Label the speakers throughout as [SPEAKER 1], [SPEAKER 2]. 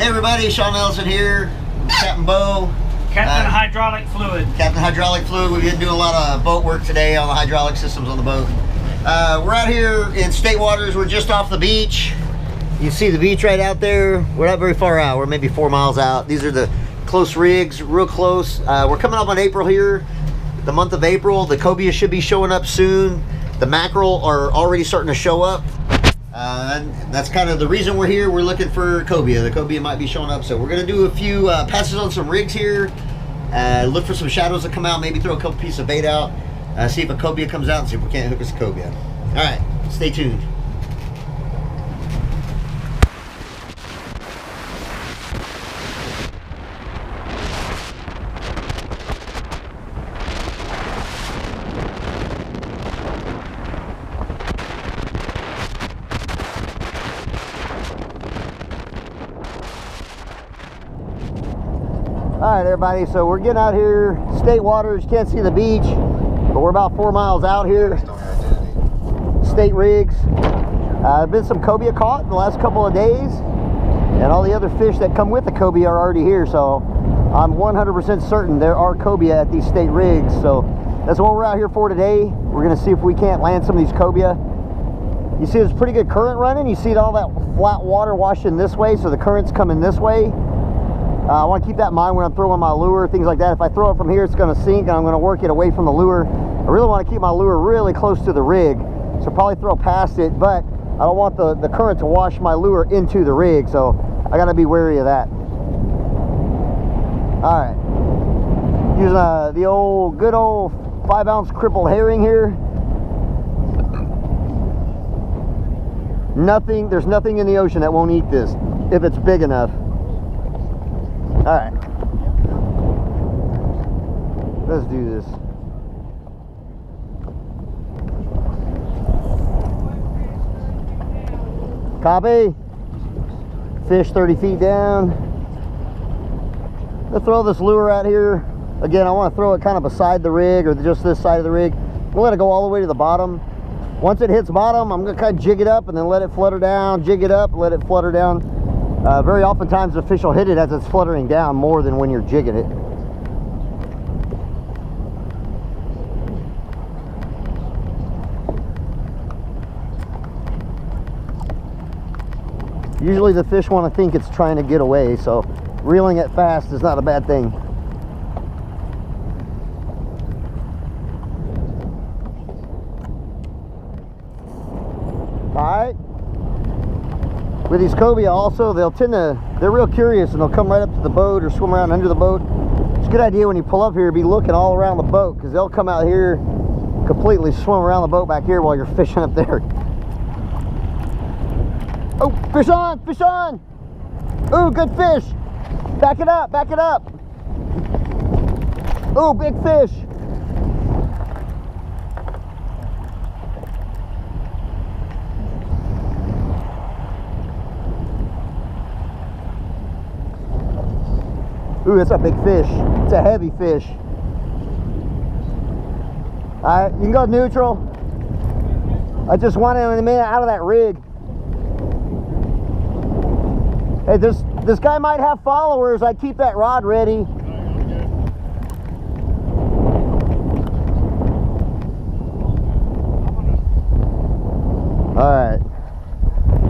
[SPEAKER 1] Hey everybody, Sean Ellison here, Captain Bo.
[SPEAKER 2] Captain Hydraulic Fluid.
[SPEAKER 1] Captain Hydraulic Fluid. We've been doing a lot of boat work today on the hydraulic systems on the boat. We're out here in state waters. We're just off the beach. You see the beach right out there. We're not very far out. We're maybe 4 miles out. These are the close rigs, real close. We're coming up on April here, the month of April. The Cobia should be showing up soon. The Mackerel are already starting to show up. And that's kind of the reason we're here. We're looking for Cobia. The Cobia might be showing up, so we're going to do a few passes on some rigs here. Look for some shadows to come out, maybe throw a couple pieces of bait out, see if a Cobia comes out, and see if we can't hook us a Cobia. All right, stay tuned. All right, everybody, so we're getting out here, state waters. You can't see the beach, but we're about 4 miles out here. State rigs. Been some Cobia caught in the last couple of days, and all the other fish that come with the Cobia are already here, so I'm 100% certain there are Cobia at these state rigs. So that's what we're out here for today. We're gonna see if we can't land some of these Cobia. You see there's pretty good current running. You see all that flat water washing this way, so the current's coming this way. I want to keep that in mind when I'm throwing my lure, things like that. If I throw it from here, it's going to sink, and I'm going to work it away from the lure. I really want to keep my lure really close to the rig, so probably throw past it, but I don't want the current to wash my lure into the rig, so I got to be wary of that. All right, using the good old 5-ounce crippled herring here. There's nothing in the ocean that won't eat this if it's big enough. All right, let's do this. Copy. Fish 30 feet down. Let's throw this lure out here. Again, I want to throw it kind of beside the rig, or just this side of the rig. We'll let it go all the way to the bottom. Once it hits bottom, I'm going to kind of jig it up and then let it flutter down, jig it up, let it flutter down. Very oftentimes the fish will hit it as it's fluttering down more than when you're jigging it. Usually the fish want to think it's trying to get away, so reeling it fast is not a bad thing. All right. With these Cobia also, they're real curious, and they'll come right up to the boat or swim around under the boat. It's a good idea when you pull up here, be looking all around the boat, because they'll come out here, completely swim around the boat back here while you're fishing up there. Oh, fish on, fish on. Ooh, good fish. Back it up, back it up. Ooh, big fish. Ooh, that's a big fish. It's a heavy fish. All right, you can go neutral. I just want him in a minute out of that rig. Hey, this guy might have followers. I keep that rod ready. All right.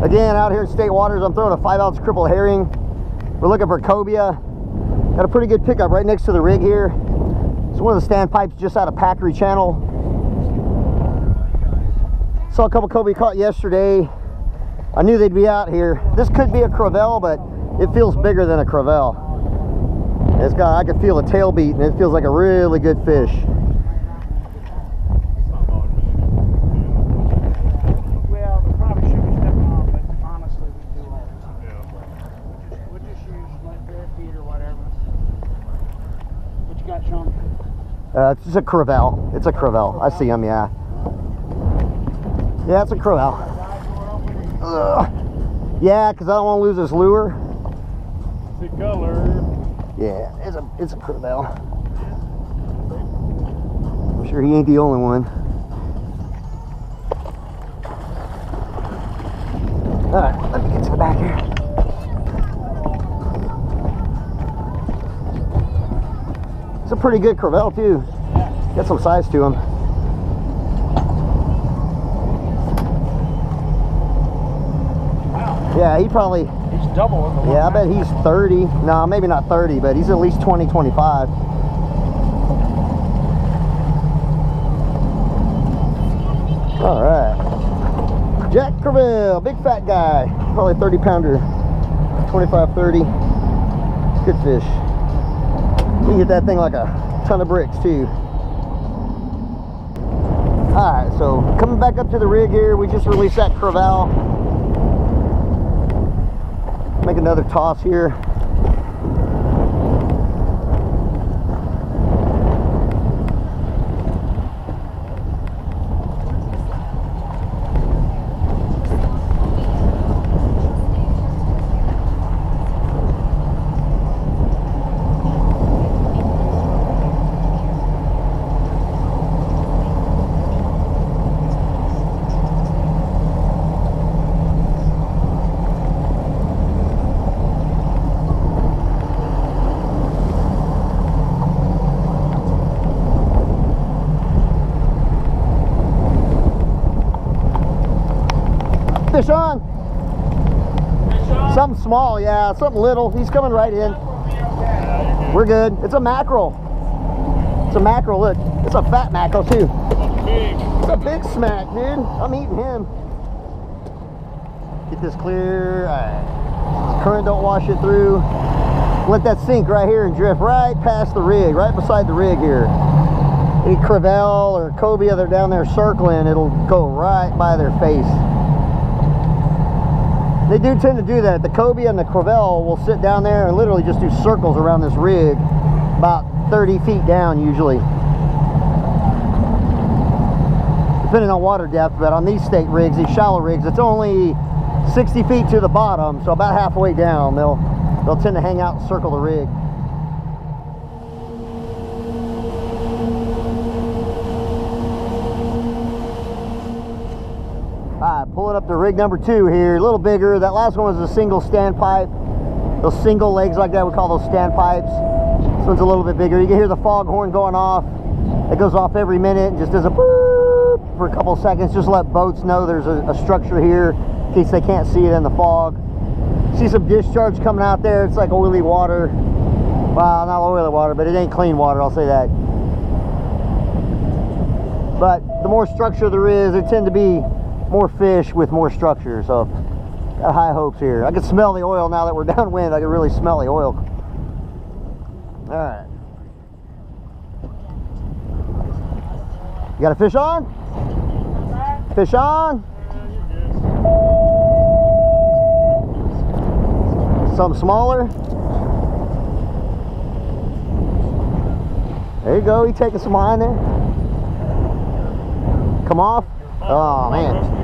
[SPEAKER 1] Again, out here in state waters, I'm throwing a 5-ounce crippled herring. We're looking for Cobia. Got a pretty good pickup right next to the rig here. It's one of the standpipes just out of Packery channel. Saw a couple Cobia caught yesterday. I knew they'd be out here. This could be a Crevalle, but it feels bigger than a Crevalle. I can feel a tail beat, and it feels like a really good fish.
[SPEAKER 2] Well, we probably should be stepping on, but honestly, we do all the time. We'll just use like bare feet or whatever. What you got, Sean?
[SPEAKER 1] It's just a Crevalle. It's a Crevalle. I see them, yeah. Yeah, it's a Crevalle. Yeah, because I don't want to lose this lure.
[SPEAKER 2] The color.
[SPEAKER 1] Yeah, it's a Crevalle. I'm sure he ain't the only one. All right, let me get to the back here. It's a pretty good Crevalle too. Got some size to him.
[SPEAKER 2] Wow.
[SPEAKER 1] Yeah, he probably...
[SPEAKER 2] He's double in the one.
[SPEAKER 1] Yeah, I bet he's 30. No, maybe not 30, but he's at least 20, 25. All right. Jack Crevalle, big fat guy. Probably 30 pounder. 25, 30. Good fish. You can get that thing like a ton of bricks too. Alright, so coming back up to the rig here, we just released that Crevalle. Make another toss here. Fish on.
[SPEAKER 2] Fish on?
[SPEAKER 1] Something small, yeah, something little. He's coming right in. We're good. It's a mackerel. It's a mackerel, look. It's a fat mackerel too. It's a big smack, dude. I'm eating him. Get this clear. Alright. Current don't wash it through. Let that sink right here and drift right past the rig, right beside the rig here. Any Crevalle or Cobia, they're down there circling, it'll go right by their face. They do tend to do that. The Cobia and the Crevalle will sit down there and literally just do circles around this rig, about 30 feet down usually. Depending on water depth, but on these state rigs, these shallow rigs, it's only 60 feet to the bottom, so about halfway down, they'll tend to hang out and circle the rig. Alright, pulling up to rig number 2 here, a little bigger. That last one was a single standpipe. Those single legs like that, we call those standpipes. This one's a little bit bigger. You can hear the foghorn going off. It goes off every minute and just does a boop for a couple seconds, just to let boats know there's a structure here in case they can't see it in the fog. See some discharge coming out there. It's like oily water. Well, not oily water, but it ain't clean water, I'll say that. But the more structure there is, there tend to be more fish with more structure, so got high hopes here. I can smell the oil now that we're downwind. I can really smell the oil. All right. You got a fish on? Fish on? Something smaller? There you go. You taking some line there? Come off? Oh man.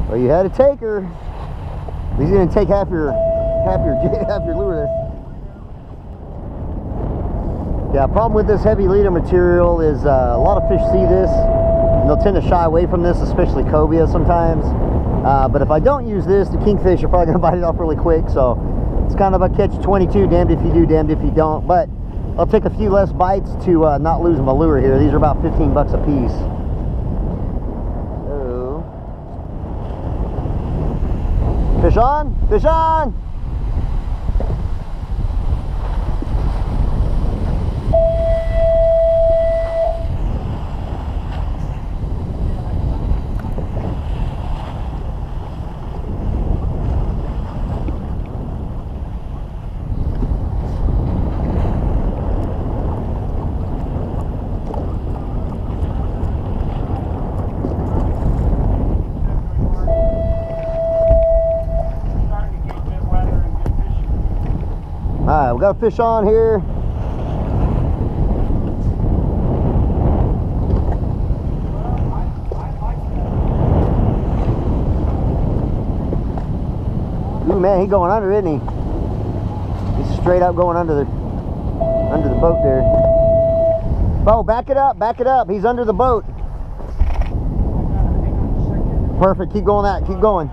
[SPEAKER 1] Well, you had a taker. He's gonna take half your lure there. Yeah, problem with this heavy leader material is a lot of fish see this and they'll tend to shy away from this, especially cobia sometimes. But if I don't use this, the kingfish are probably gonna bite it off really quick. So it's kind of a catch-22, damned if you do, damned if you don't. But I'll take a few less bites to not lose my lure here. These are about 15 bucks a piece. Oh. Fish on! Fish on! Alright, we got a fish on here. Ooh man, he's going under, isn't he? He's straight up going under the boat there. Oh, back it up, back it up. He's under the boat. Perfect, keep going that, keep going.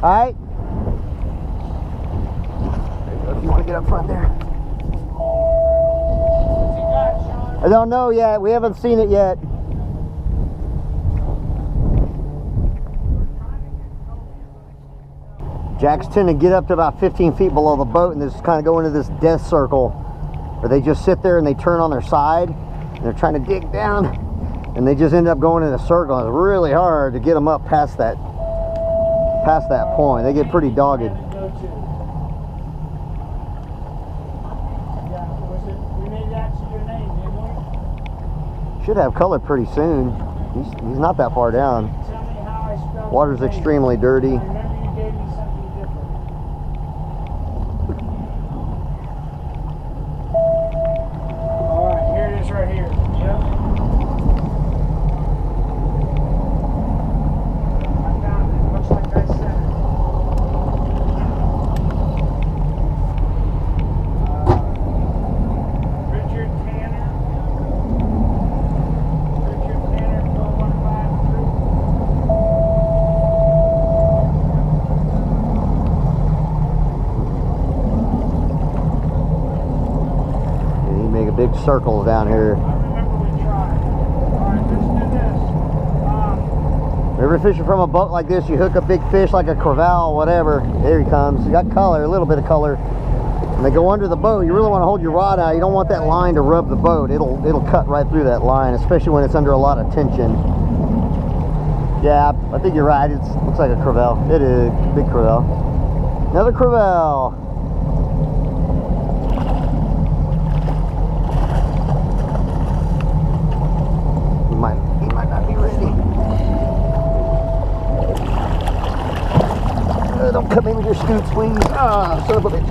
[SPEAKER 1] All right. There you go, if you want to get up front there.
[SPEAKER 2] What's he got, Sean?
[SPEAKER 1] I don't know yet. We haven't seen it yet. Jacks tend to get up to about 15 feet below the boat and just kind of go into this death circle where they just sit there and they turn on their side and they're trying to dig down and they just end up going in a circle. It's really hard to get them up past that point. They get pretty dogged.
[SPEAKER 2] We made that to your name, didn't we?
[SPEAKER 1] Should have color pretty soon. He's not that far down.
[SPEAKER 2] Tell me how I spelled
[SPEAKER 1] Water's
[SPEAKER 2] your name.
[SPEAKER 1] extremely dirty.
[SPEAKER 2] I remember you gave me something different. Alright, here it is right here. Yep. I found it. Looks like I said it. Richard Tanner. Richard Tanner, 4153.
[SPEAKER 1] And you make a big circle down here.
[SPEAKER 2] I remember we tried. Alright, let's do this.
[SPEAKER 1] If you're fishing from a boat like this, you hook a big fish like a crevalle, whatever. There he comes. You got color, a little bit of color. And they go under the boat. You really want to hold your rod out. You don't want that line to rub the boat. It'll cut right through that line, especially when it's under a lot of tension. Yeah, I think you're right. It looks like a crevalle. It is big crevalle. Another crevalle. He might not be ready. Don't come in with your scoots, please. Ah, son of a bitch.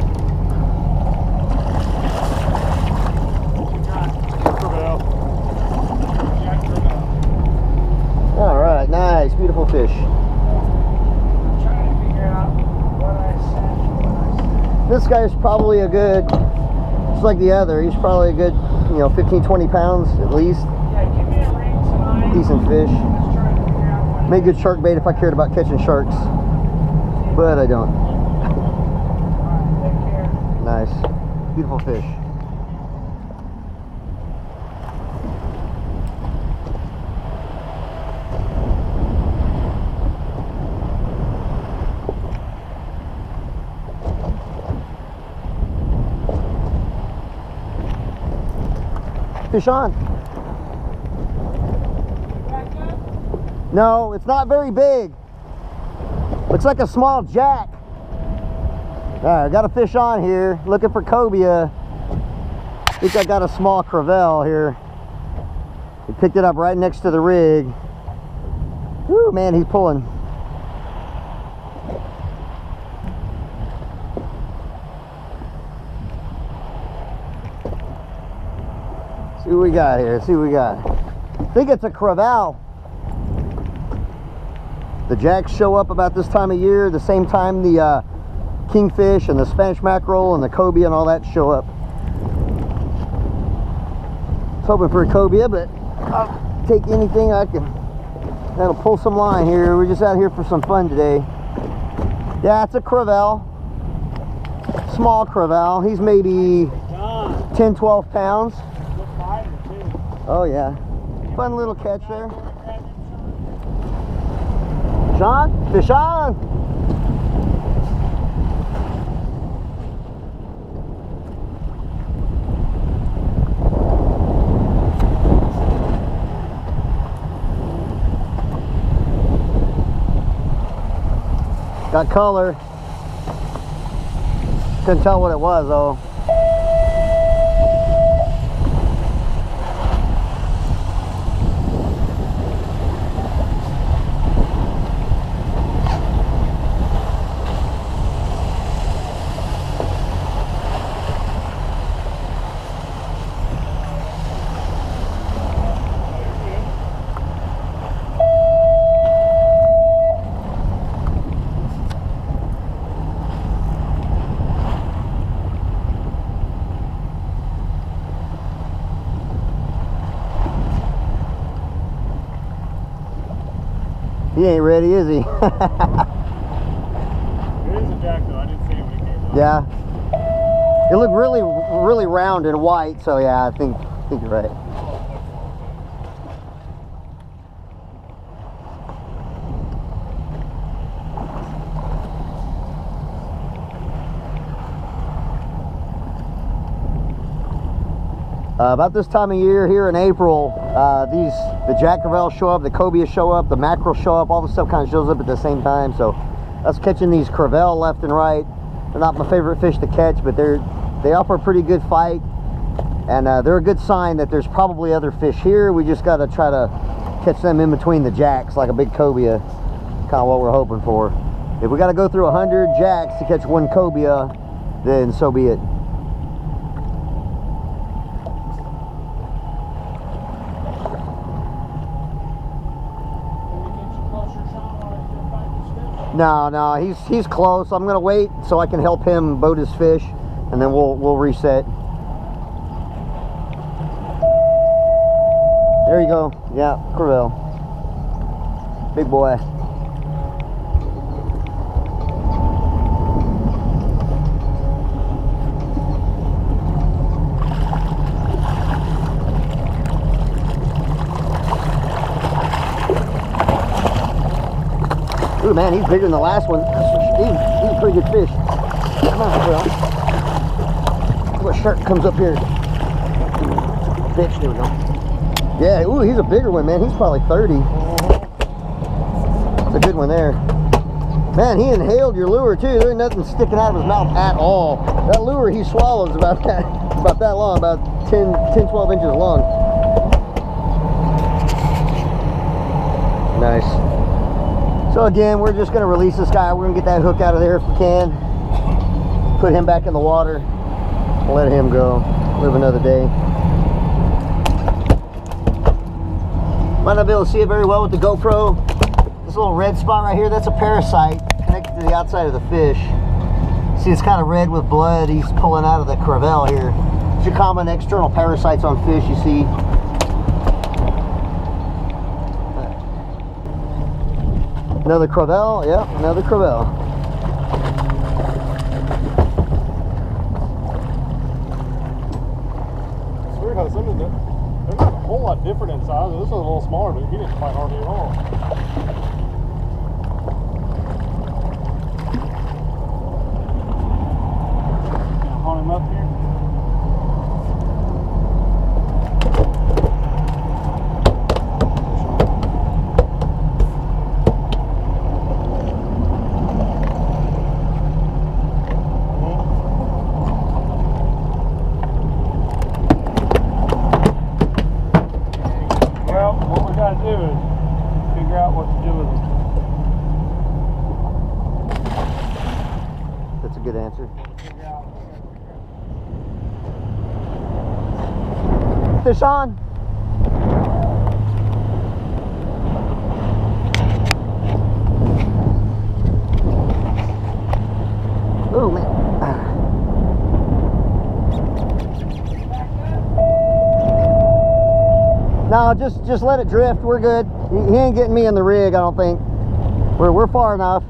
[SPEAKER 1] All right, nice, beautiful fish.
[SPEAKER 2] I'm trying to figure out what I said.
[SPEAKER 1] This guy's probably a good, just like the other, he's probably a good, 15, 20 pounds at least.
[SPEAKER 2] Yeah, give me a ring tonight.
[SPEAKER 1] Decent fish.
[SPEAKER 2] Let's try to figure out what
[SPEAKER 1] Make good shark bait if I cared about catching sharks, but I don't.
[SPEAKER 2] Alright, take care.
[SPEAKER 1] Nice, beautiful fish. Fish on.
[SPEAKER 2] Back up?
[SPEAKER 1] No, it's not very big. Looks like a small jack. All right, I got a fish on here. Looking for cobia. I think I got a small crevalle here. He picked it up right next to the rig. Woo, man, he's pulling. See what we got here. See what we got. I think it's a crevalle. The jacks show up about this time of year, the same time the kingfish and the Spanish mackerel and the cobia and all that show up. I was hoping for a cobia, but I'll take anything I can. That'll pull some line here. We're just out here for some fun today. Yeah, it's a crevalle. Small crevalle. He's maybe 10, 12 pounds. Oh yeah. Fun little catch there. Sean, fish on. Got color. Couldn't tell what it was though. He ain't ready, is he?
[SPEAKER 3] jack though. I didn't see it when he came up.
[SPEAKER 1] Yeah. It looked really, really round and white. So yeah, I think you're right. About this time of year here in April, the Jack Crevalle show up, the Cobia show up, the Mackerel show up, all the stuff kind of shows up at the same time. So us catching these Crevalle left and right. They're not my favorite fish to catch, but they offer a pretty good fight, and they're a good sign that there's probably other fish here. We just got to try to catch them in between the jacks like a big cobia, kind of what we're hoping for. If we got to go through 100 jacks to catch one cobia, then so be it. No, he's close. I'm gonna wait so I can help him boat his fish, and then we'll reset. There you go. Yeah, Crevalle. Big boy. Ooh, man, he's bigger than the last one. He's a pretty good fish. Come on, Crevalle. What shark comes up here? Bitch, there we go. Yeah, ooh, he's a bigger one, man. He's probably 30. That's a good one there. Man, he inhaled your lure too. There's nothing sticking out of his mouth at all. That lure he swallows about that long, about 10, 12 inches long. Nice. So again, we're just going to release this guy. We're going to get that hook out of there if we can. Put him back in the water. Let him go. Live another day. Might not be able to see it very well with the GoPro. This little red spot right here, that's a parasite connected to the outside of the fish. See, it's kind of red with blood. He's pulling out of the Crevalle here. It's your common external parasites on fish you see. Another Crevalle, yep, another Crevalle.
[SPEAKER 3] It's weird how some of them, they're not a whole lot different in size. This is a little smaller, but he didn't fight hardly at all.
[SPEAKER 2] Gonna haul him up here.
[SPEAKER 1] Good answer. Fish on. Oh man. No, just let it drift. We're good. He ain't getting me in the rig, I don't think. We're far enough.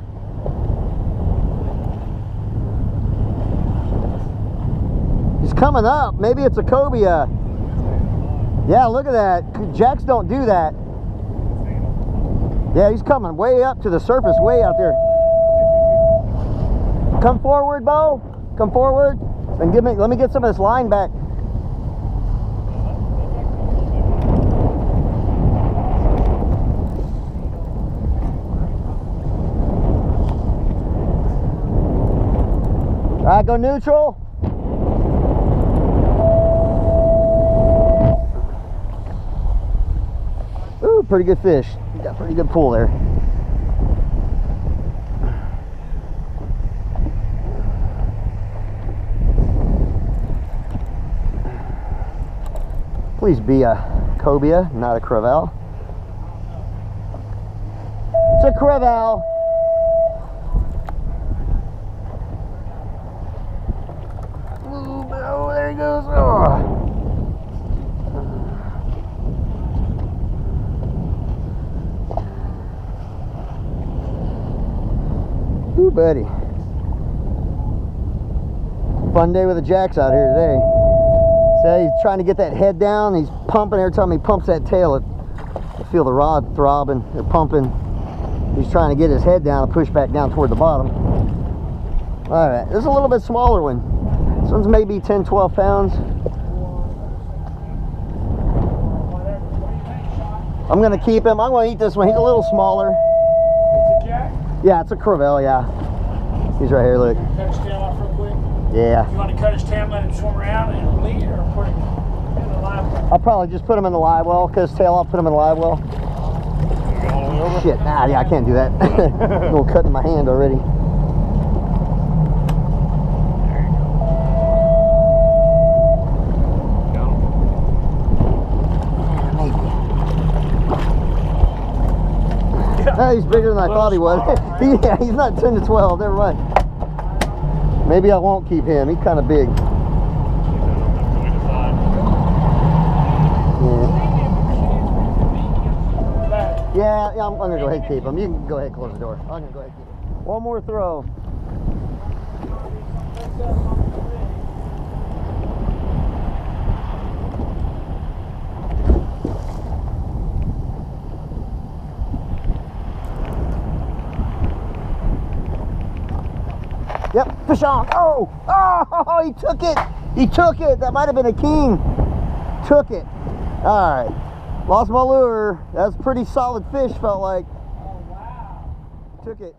[SPEAKER 1] Coming up, maybe it's a cobia. Yeah, look at that. Jacks don't do that. Yeah, he's coming way up to the surface, way out there. Come forward, Bo. Come forward and let me get some of this line back. All right, go neutral. Ooh, pretty good fish. You got a pretty good pull there. Please be a cobia, not a Crevalle. It's a Crevalle. Ooh, oh, there he goes. Oh. Ooh, buddy. Fun day with the Jacks out here today. So he's trying to get that head down. He's pumping. Every time he pumps that tail, I feel the rod throbbing or pumping. He's trying to get his head down and push back down toward the bottom. All right, this is a little bit smaller one. This one's maybe 10, 12 pounds. I'm gonna keep him. I'm gonna eat this one. He's a little smaller.
[SPEAKER 2] It's a jack?
[SPEAKER 1] Yeah, it's a Crevalle, yeah. He's right here, look.
[SPEAKER 2] Cut his tail off real quick.
[SPEAKER 1] Yeah.
[SPEAKER 2] You want to cut his tail, let him swim around and bleed, or put him in the live well?
[SPEAKER 1] I'll probably just put him in the live well. Cut his tail off, put him in the live well. Shit, nah, yeah, I can't do that. A little cut in my hand already. Oh, he's bigger than I thought he was. Yeah, he's not 10 to 12. Never mind. Maybe I won't keep him. He's kind of big. Yeah, I'm going to go ahead and keep him. You can go ahead and close the door. I'm going to go ahead and keep him. One more throw. Yep, fish on. Oh, oh, he took it. He took it. That might have been a king. Took it. All right. Lost my lure. That's a pretty solid fish, felt like.
[SPEAKER 2] Oh, wow.
[SPEAKER 1] Took it.